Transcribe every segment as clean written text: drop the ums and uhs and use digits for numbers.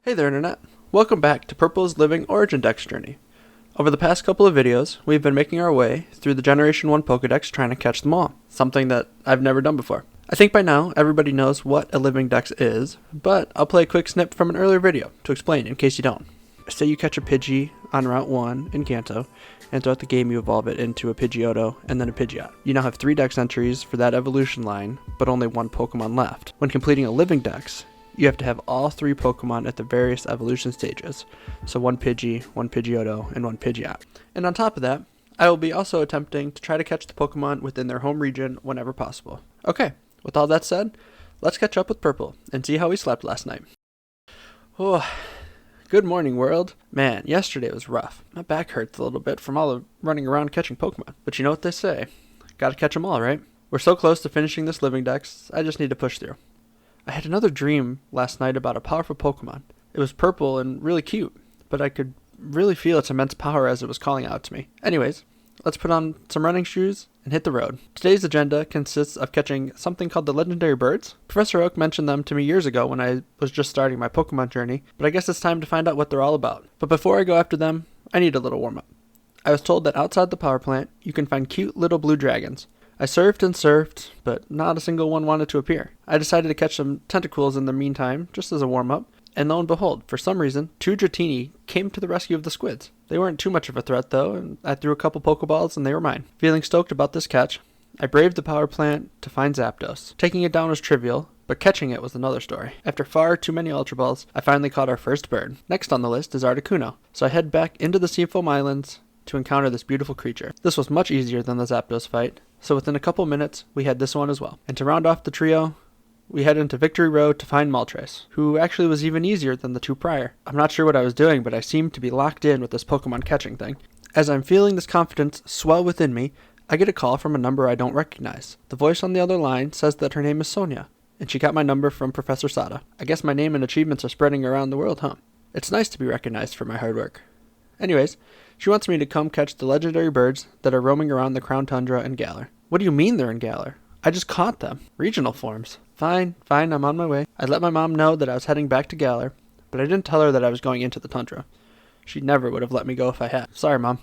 Hey there Internet, welcome back to Purple's Living Origin Dex journey. Over the past couple of videos, we've been making our way through the Generation 1 Pokedex trying to catch them all, something that I've never done before. I think by now everybody knows what a living dex is, but I'll play a quick snip from an earlier video to explain in case you don't. Say you catch a Pidgey on Route 1 in Kanto, and throughout the game you evolve it into a Pidgeotto and then a Pidgeot. You now have 3 dex entries for that evolution line, but only 1 Pokemon left. When completing a living dex, you have to have all 3 Pokemon at the various evolution stages, so 1 Pidgey, 1 Pidgeotto, and 1 Pidgeot. And on top of that, I will be also attempting to try to catch the Pokemon within their home region whenever possible. Okay, with all that said, let's catch up with Purple and see how he slept last night. Oh, good morning world. Man, yesterday was rough. My back hurts a little bit from all the running around catching Pokemon. But you know what they say, gotta catch them all, right? We're so close to finishing this living dex, I just need to push through. I had another dream last night about a powerful Pokemon. It was purple and really cute, but I could really feel its immense power as it was calling out to me. Anyways, let's put on some running shoes and hit the road. Today's agenda consists of catching something called the legendary birds. Professor Oak mentioned them to me years ago when I was just starting my Pokemon journey, but I guess it's time to find out what they're all about. But before I go after them, I need a little warm-up. I was told that outside the power plant, you can find cute little blue dragons. I surfed and surfed, but not a single one wanted to appear. I decided to catch some tentacles in the meantime, just as a warm-up, and lo and behold, for some reason, 2 Dratini came to the rescue of the squids. They weren't too much of a threat though, and I threw a couple Pokeballs and they were mine. Feeling stoked about this catch, I braved the power plant to find Zapdos. Taking it down was trivial, but catching it was another story. After far too many Ultra Balls, I finally caught our first bird. Next on the list is Articuno, so I head back into the Seafoam Islands to encounter this beautiful creature. This was much easier than the Zapdos fight, so within a couple minutes, we had this one as well. And to round off the trio, we head into Victory Road to find Moltres, who actually was even easier than the 2 prior. I'm not sure what I was doing, but I seemed to be locked in with this Pokemon catching thing. As I'm feeling this confidence swell within me, I get a call from a number I don't recognize. The voice on the other line says that her name is Sonia, and she got my number from Professor Sada. I guess my name and achievements are spreading around the world, huh? It's nice to be recognized for my hard work. Anyways, she wants me to come catch the legendary birds that are roaming around the Crown Tundra and Galar. What do you mean they're in Galar? I just caught them. Regional forms. Fine, I'm on my way. I let my mom know that I was heading back to Galar, but I didn't tell her that I was going into the tundra. She never would have let me go if I had. Sorry, Mom.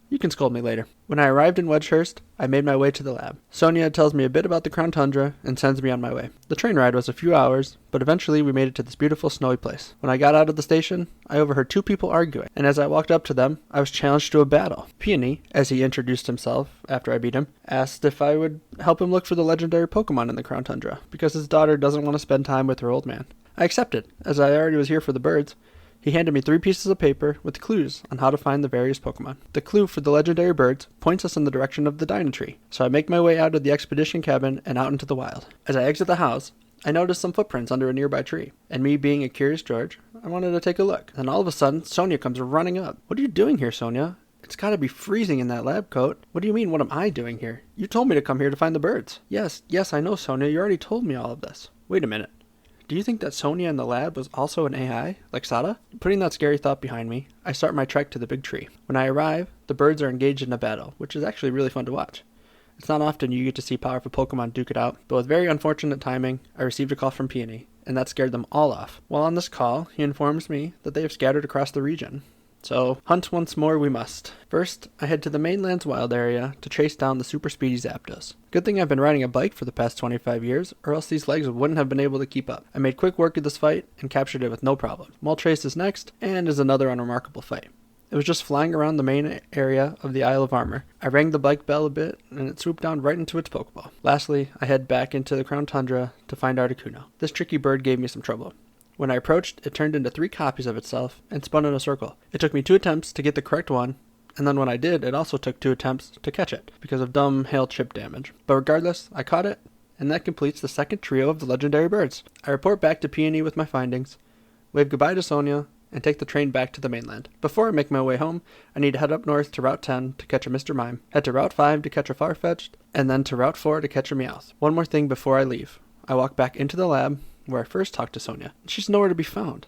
You can scold me later. When I arrived in Wedgehurst, I made my way to the lab. Sonia tells me a bit about the Crown Tundra and sends me on my way. The train ride was a few hours, but eventually we made it to this beautiful snowy place. When I got out of the station, I overheard 2 people arguing, and as I walked up to them, I was challenged to a battle. Peony, as he introduced himself after I beat him, asked if I would help him look for the legendary Pokemon in the Crown Tundra, because his daughter doesn't want to spend time with her old man. I accepted, as I already was here for the birds. He handed me 3 pieces of paper with clues on how to find the various Pokemon. The clue for the legendary birds points us in the direction of the Dynatree, so I make my way out of the expedition cabin and out into the wild. As I exit the house, I notice some footprints under a nearby tree, and me being a curious George, I wanted to take a look. Then all of a sudden, Sonia comes running up. What are you doing here, Sonia? It's gotta be freezing in that lab coat. What do you mean, what am I doing here? You told me to come here to find the birds. Yes, I know, Sonia, you already told me all of this. Wait a minute. Do you think that Sonia in the lab was also an AI, like Sada? Putting that scary thought behind me, I start my trek to the big tree. When I arrive, the birds are engaged in a battle, which is actually really fun to watch. It's not often you get to see powerful Pokemon duke it out, but with very unfortunate timing, I received a call from Peony, and that scared them all off. While on this call, he informs me that they have scattered across the region. So, hunt once more we must. First, I head to the mainland's wild area to chase down the super speedy Zapdos. Good thing I've been riding a bike for the past 25 years, or else these legs wouldn't have been able to keep up. I made quick work of this fight and captured it with no problem. Moltres is next, and is another unremarkable fight. It was just flying around the main area of the Isle of Armor. I rang the bike bell a bit, and it swooped down right into its Pokeball. Lastly, I head back into the Crown Tundra to find Articuno. This tricky bird gave me some trouble. When I approached, it turned into 3 copies of itself and spun in a circle. It took me 2 attempts to get the correct one, and then when I did, it also took 2 attempts to catch it, because of dumb hail chip damage. But regardless, I caught it, and that completes the second trio of the legendary birds. I report back to Peony with my findings, wave goodbye to Sonia, and take the train back to the mainland. Before I make my way home, I need to head up north to Route 10 to catch a Mr. Mime, head to Route 5 to catch a Farfetch'd, and then to Route 4 to catch a Meowth. One more thing before I leave. I walk back into the lab, where I first talked to Sonia. She's nowhere to be found,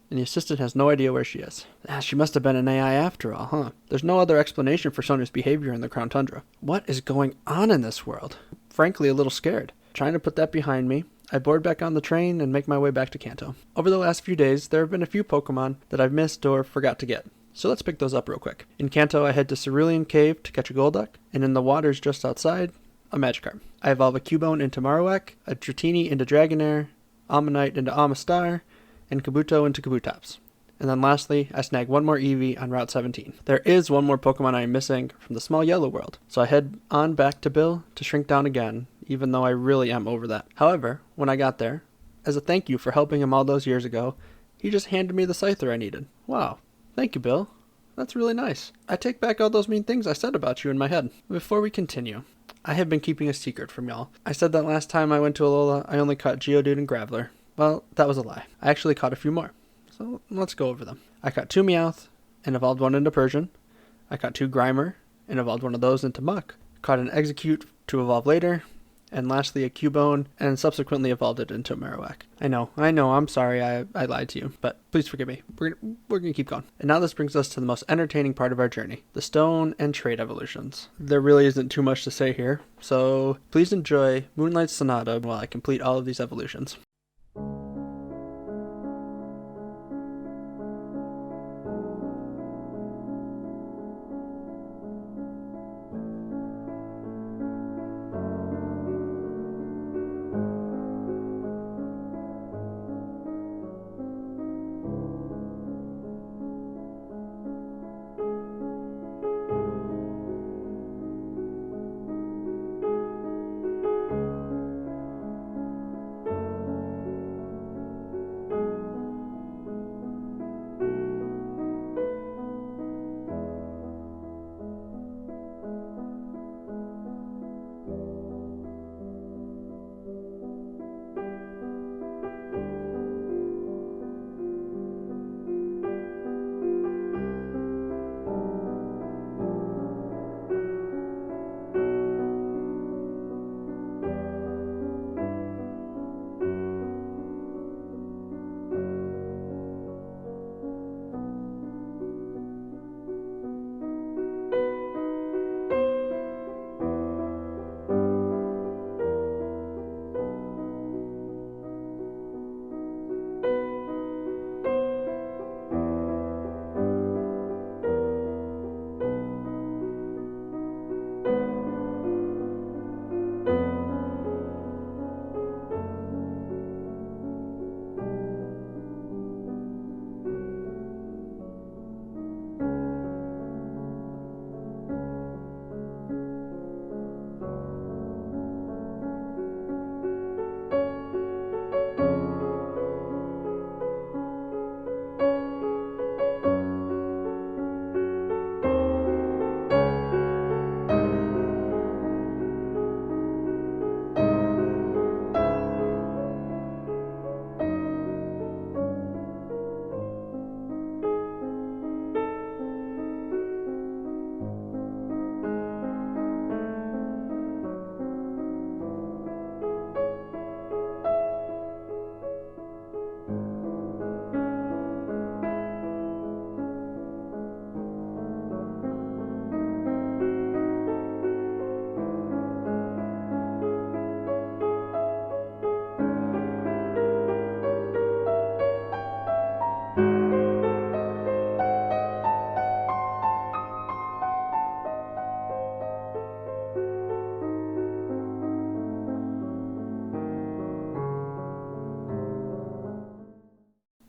and the assistant has no idea where she is. She must have been an AI after all, huh? There's no other explanation for Sonia's behavior in the Crown Tundra. What is going on in this world? Frankly, a little scared. Trying to put that behind me, I board back on the train and make my way back to Kanto. Over the last few days, there have been a few Pokemon that I've missed or forgot to get. So let's pick those up real quick. In Kanto, I head to Cerulean Cave to catch a Golduck, and in the waters just outside, a Magikarp. I evolve a Cubone into Marowak, a Dratini into Dragonair, Ammonite into Amistar, and Kabuto into Kabutops. And then lastly, I snag one more Eevee on Route 17. There is one more Pokemon I am missing from the small yellow world, so I head on back to Bill to shrink down again, even though I really am over that. However, when I got there, as a thank you for helping him all those years ago, he just handed me the Scyther I needed. Wow. Thank you, Bill. That's really nice. I take back all those mean things I said about you in my head. Before we continue, I have been keeping a secret from y'all. I said that last time I went to Alola, I only caught Geodude and Graveler. Well, that was a lie. I actually caught a few more. So let's go over them. I caught 2 Meowth and evolved one into Persian. I caught 2 Grimer and evolved one of those into Muck. Caught an Execute to evolve later. And lastly, a Cubone, and subsequently evolved it into a Marowak. I know, I'm sorry I lied to you, but please forgive me. We're gonna keep going. And now this brings us to the most entertaining part of our journey, the stone and trait evolutions. There really isn't too much to say here, so please enjoy Moonlight Sonata while I complete all of these evolutions.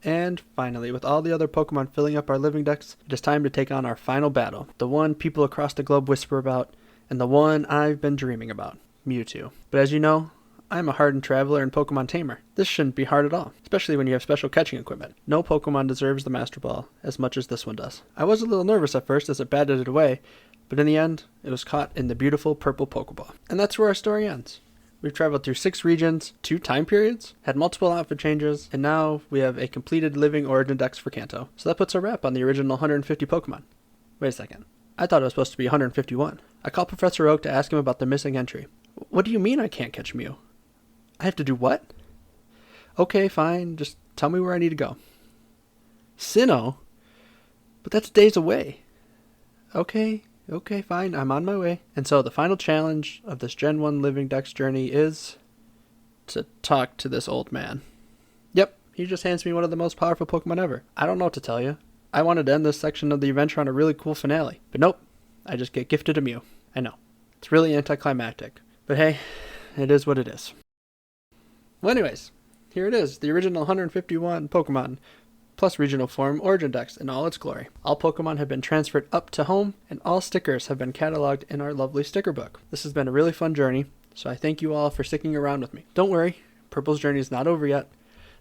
And finally, with all the other Pokemon filling up our living decks, it is time to take on our final battle. The one people across the globe whisper about, and the one I've been dreaming about, Mewtwo. But as you know, I'm a hardened traveler and Pokemon tamer. This shouldn't be hard at all, especially when you have special catching equipment. No Pokemon deserves the Master Ball as much as this one does. I was a little nervous at first as it batted it away, but in the end, it was caught in the beautiful purple Pokeball. And that's where our story ends. We've traveled through 6 regions, 2 time periods, had multiple outfit changes, and now we have a completed living Origin Dex for Kanto. So that puts a wrap on the original 150 Pokemon. Wait a second. I thought it was supposed to be 151. I called Professor Oak to ask him about the missing entry. What do you mean I can't catch Mew? I have to do what? Okay, fine. Just tell me where I need to go. Sinnoh? But that's days away. Okay, fine. I'm on my way. And so the final challenge of this Gen 1 Living Dex journey is to talk to this old man. Yep, he just hands me one of the most powerful Pokemon ever. I don't know what to tell you. I wanted to end this section of the adventure on a really cool finale, but nope, I just get gifted a Mew. I know, it's really anticlimactic, but hey, it is what it is. Well anyways, here it is, the original 151 Pokemon plus regional form Origin Dex in all its glory. All Pokemon have been transferred up to home, and all stickers have been cataloged in our lovely sticker book. This has been a really fun journey, so I thank you all for sticking around with me. Don't worry, Purple's journey is not over yet.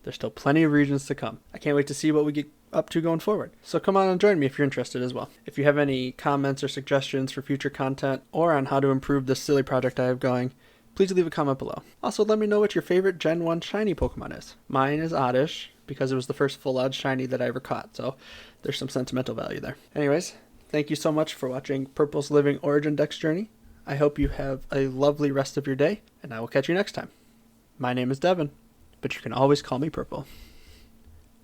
There's still plenty of regions to come. I can't wait to see what we get up to going forward. So come on and join me if you're interested as well. If you have any comments or suggestions for future content or on how to improve this silly project I have going, please leave a comment below. Also, let me know what your favorite Gen 1 shiny Pokemon is. Mine is Oddish because it was the first full odd shiny that I ever caught, so there's some sentimental value there. Anyways, thank you so much for watching Purple's Living Origin Dex Journey. I hope you have a lovely rest of your day, and I will catch you next time. My name is Devin, but you can always call me Purple.